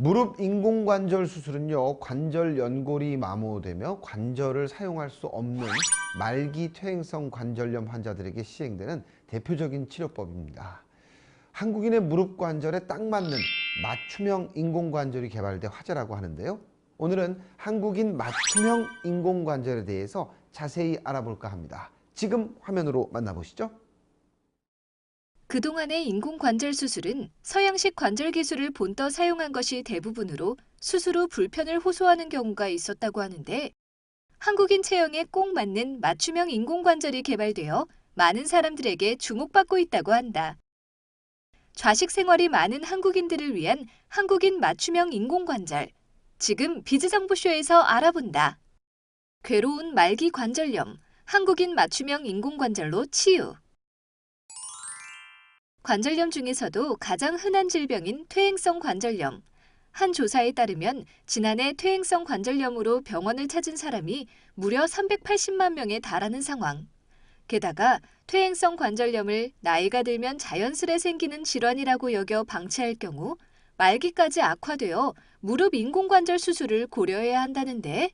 무릎 인공관절 수술은요, 관절 연골이 마모되며 관절을 사용할 수 없는 말기 퇴행성 관절염 환자들에게 시행되는 대표적인 치료법입니다. 한국인의 무릎 관절에 딱 맞는 맞춤형 인공관절이 개발돼 화제라고 하는데요. 오늘은 한국인 맞춤형 인공관절에 대해서 자세히 알아볼까 합니다. 지금 화면으로 만나보시죠. 그동안의 인공관절 수술은 서양식 관절 기술을 본떠 사용한 것이 대부분으로 수술 후 불편을 호소하는 경우가 있었다고 하는데, 한국인 체형에 꼭 맞는 맞춤형 인공관절이 개발되어 많은 사람들에게 주목받고 있다고 한다. 좌식 생활이 많은 한국인들을 위한 한국인 맞춤형 인공관절. 지금 비즈정보쇼에서 알아본다. 괴로운 말기 관절염, 한국인 맞춤형 인공관절로 치유. 관절염 중에서도 가장 흔한 질병인 퇴행성 관절염. 한 조사에 따르면 지난해 퇴행성 관절염으로 병원을 찾은 사람이 무려 380만 명에 달하는 상황. 게다가 퇴행성 관절염을 나이가 들면 자연스레 생기는 질환이라고 여겨 방치할 경우 말기까지 악화되어 무릎 인공관절 수술을 고려해야 한다는데,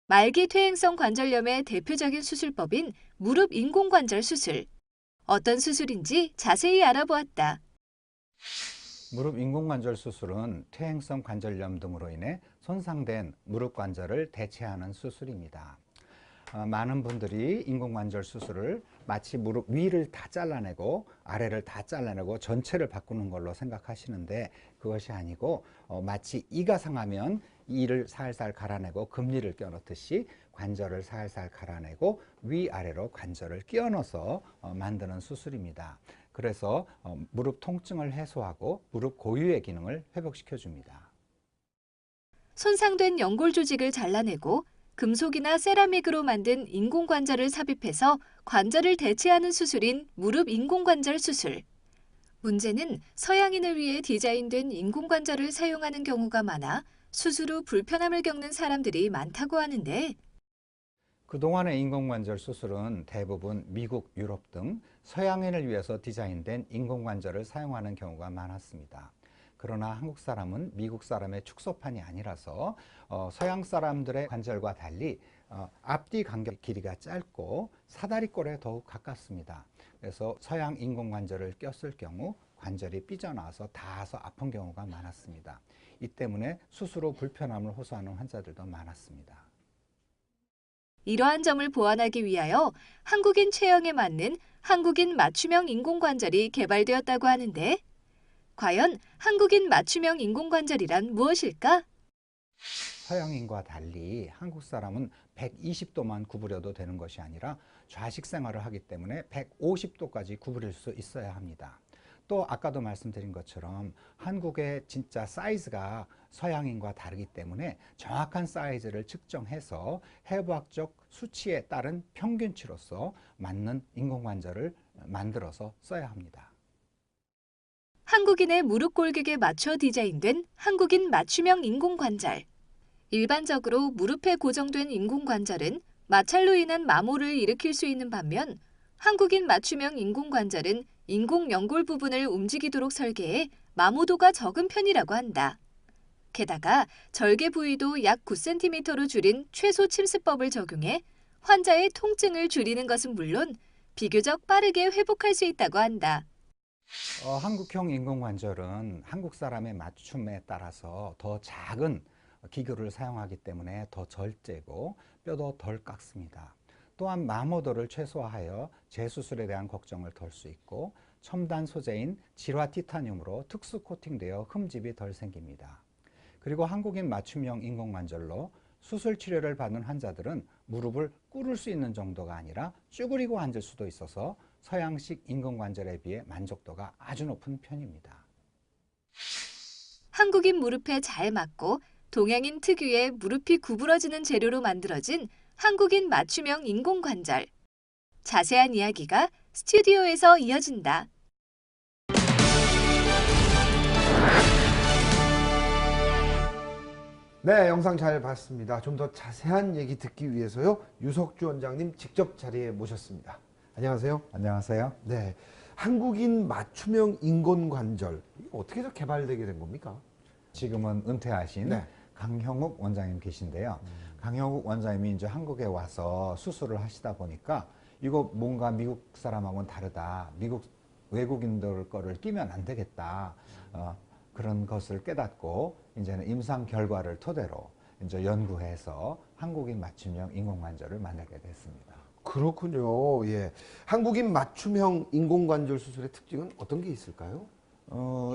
말기 퇴행성 관절염의 대표적인 수술법인 무릎 인공관절 수술. 어떤 수술인지 자세히 알아보았다. 무릎 인공관절 수술은 퇴행성 관절염 등으로 인해 손상된 무릎 관절을 대체하는 수술입니다. 많은 분들이 인공관절 수술을 마치 무릎 위를 다 잘라내고 아래를 다 잘라내고 전체를 바꾸는 걸로 생각하시는데, 그것이 아니고 마치 이가 상하면 이를 살살 갈아내고 금리를 껴넣듯이 관절을 살살 갈아내고 위아래로 관절을 끼워 넣어서 만드는 수술입니다. 그래서 무릎 통증을 해소하고 무릎 고유의 기능을 회복시켜 줍니다. 손상된 연골 조직을 잘라내고 금속이나 세라믹으로 만든 인공관절을 삽입해서 관절을 대체하는 수술인 무릎 인공관절 수술. 문제는 서양인을 위해 디자인된 인공관절을 사용하는 경우가 많아 수술 후 불편함을 겪는 사람들이 많다고 하는데, 그동안의 인공관절 수술은 대부분 미국, 유럽 등 서양인을 위해서 디자인된 인공관절을 사용하는 경우가 많았습니다. 그러나 한국 사람은 미국 사람의 축소판이 아니라서 서양 사람들의 관절과 달리 앞뒤 간격 길이가 짧고 사다리꼴에 더욱 가깝습니다. 그래서 서양 인공관절을 꼈을 경우 관절이 삐져나와서 닿아서 아픈 경우가 많았습니다. 이 때문에 수술 후 불편함을 호소하는 환자들도 많았습니다. 이러한 점을 보완하기 위하여 한국인 체형에 맞는 한국인 맞춤형 인공관절이 개발되었다고 하는데, 과연 한국인 맞춤형 인공관절이란 무엇일까? 서양인과 달리 한국 사람은 120도만 구부려도 되는 것이 아니라 좌식 생활을 하기 때문에 150도까지 구부릴 수 있어야 합니다. 또 아까도 말씀드린 것처럼 한국의 진짜 사이즈가 서양인과 다르기 때문에 정확한 사이즈를 측정해서 해부학적 수치에 따른 평균치로서 맞는 인공관절을 만들어서 써야 합니다. 한국인의 무릎 골격에 맞춰 디자인된 한국인 맞춤형 인공관절. 일반적으로 무릎에 고정된 인공관절은 마찰로 인한 마모를 일으킬 수 있는 반면, 한국인 맞춤형 인공관절은 인공 연골 부분을 움직이도록 설계해 마모도가 적은 편이라고 한다. 게다가 절개 부위도 약 9cm로 줄인 최소 침습법을 적용해 환자의 통증을 줄이는 것은 물론 비교적 빠르게 회복할 수 있다고 한다. 한국형 인공관절은 한국 사람의 맞춤에 따라서 더 작은 기교를 사용하기 때문에 더 절제고 뼈도 덜 깎습니다. 또한 마모도를 최소화하여 재수술에 대한 걱정을 덜 수 있고, 첨단 소재인 질화 티타늄으로 특수 코팅되어 흠집이 덜 생깁니다. 그리고 한국인 맞춤형 인공관절로 수술 치료를 받는 환자들은 무릎을 꿇을 수 있는 정도가 아니라 쭈그리고 앉을 수도 있어서 서양식 인공관절에 비해 만족도가 아주 높은 편입니다. 한국인 무릎에 잘 맞고 동양인 특유의 무릎이 구부러지는 재료로 만들어진 한국인 맞춤형 인공관절. 자세한 이야기가 스튜디오에서 이어진다. 네, 영상 잘 봤습니다. 좀 더 자세한 얘기 듣기 위해서요, 유석주 원장님 직접 자리에 모셨습니다. 안녕하세요. 안녕하세요. 네, 한국인 맞춤형 인공관절, 이게 어떻게 개발되게 된 겁니까? 지금은 은퇴하신 네. 강형욱 원장님 계신데요. 강형욱 원장님이 이제 한국에 와서 수술을 하시다 보니까 이거 뭔가 미국 사람하고는 다르다. 미국 외국인들 거를 끼면 안 되겠다. 그런 것을 깨닫고 이제는 임상 결과를 토대로 이제 연구해서 한국인 맞춤형 인공관절을 만들게 됐습니다. 그렇군요. 예. 한국인 맞춤형 인공관절 수술의 특징은 어떤 게 있을까요?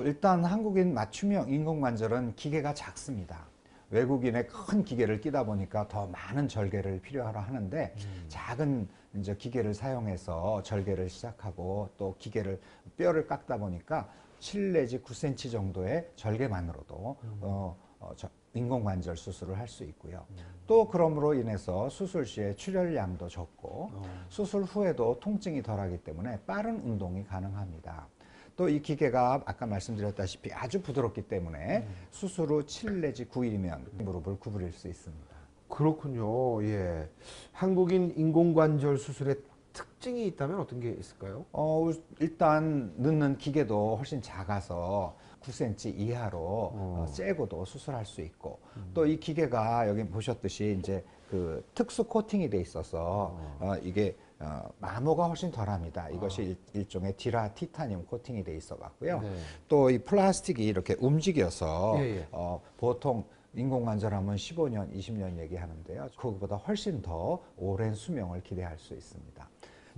일단 한국인 맞춤형 인공관절은 기계가 작습니다. 외국인의 큰 기계를 끼다 보니까 더 많은 절개를 필요하라 하는데 작은 이제 기계를 사용해서 절개를 시작하고 또 기계를 뼈를 깎다 보니까 7 내지 9cm 정도의 절개만으로도 인공관절 수술을 할 수 있고요. 또 그럼으로 인해서 수술 시에 출혈량도 적고 수술 후에도 통증이 덜하기 때문에 빠른 운동이 가능합니다. 또 이 기계가 아까 말씀드렸다시피 아주 부드럽기 때문에 수술 후 7 내지 9일이면 무릎을 구부릴 수 있습니다. 그렇군요. 예. 한국인 인공관절 수술의 특징이 있다면 어떤 게 있을까요? 일단 넣는 기계도 훨씬 작아서 9cm 이하로 째고도 수술할 수 있고 또 이 기계가 여기 보셨듯이 이제 그 특수 코팅이 돼 있어서 이게 마모가 훨씬 덜합니다. 이것이 일종의 디라 티타늄 코팅이 돼 있어 갖고요. 네. 또 이 플라스틱이 이렇게 움직여서 예, 예. 보통 인공관절하면 15년, 20년 얘기하는데요. 그것보다 훨씬 더 오랜 수명을 기대할 수 있습니다.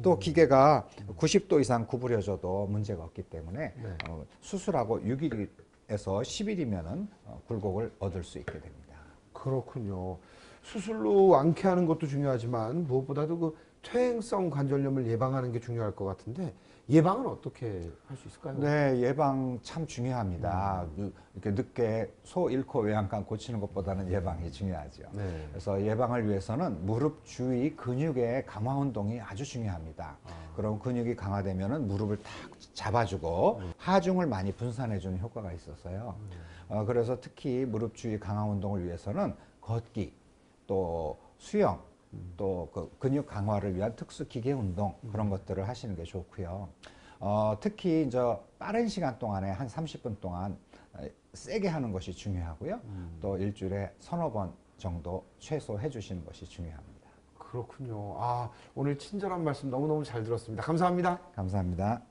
또 기계가 90도 이상 구부려져도 문제가 없기 때문에 네. 수술하고 6일에서 10일이면은 굴곡을 얻을 수 있게 됩니다. 그렇군요. 수술로 완쾌하는 것도 중요하지만 무엇보다도 그 퇴행성 관절염을 예방하는 게 중요할 것 같은데 예방은 어떻게 할 수 있을까요? 네, 예방 참 중요합니다. 이렇게 늦게 소 잃고 외양간 고치는 것보다는 예방이 중요하죠. 네. 그래서 예방을 위해서는 무릎 주위 근육의 강화 운동이 아주 중요합니다. 그럼 근육이 강화되면은 무릎을 탁 잡아주고 하중을 많이 분산해주는 효과가 있어서요. 그래서 특히 무릎 주위 강화 운동을 위해서는 걷기, 또 수영, 또 그 근육 강화를 위한 특수 기계 운동 그런 것들을 하시는 게 좋고요. 특히 이제 빠른 시간 동안에 한 30분 동안 세게 하는 것이 중요하고요. 또 일주일에 서너 번 정도 최소 해주시는 것이 중요합니다. 그렇군요. 아, 오늘 친절한 말씀 너무너무 잘 들었습니다. 감사합니다. 감사합니다.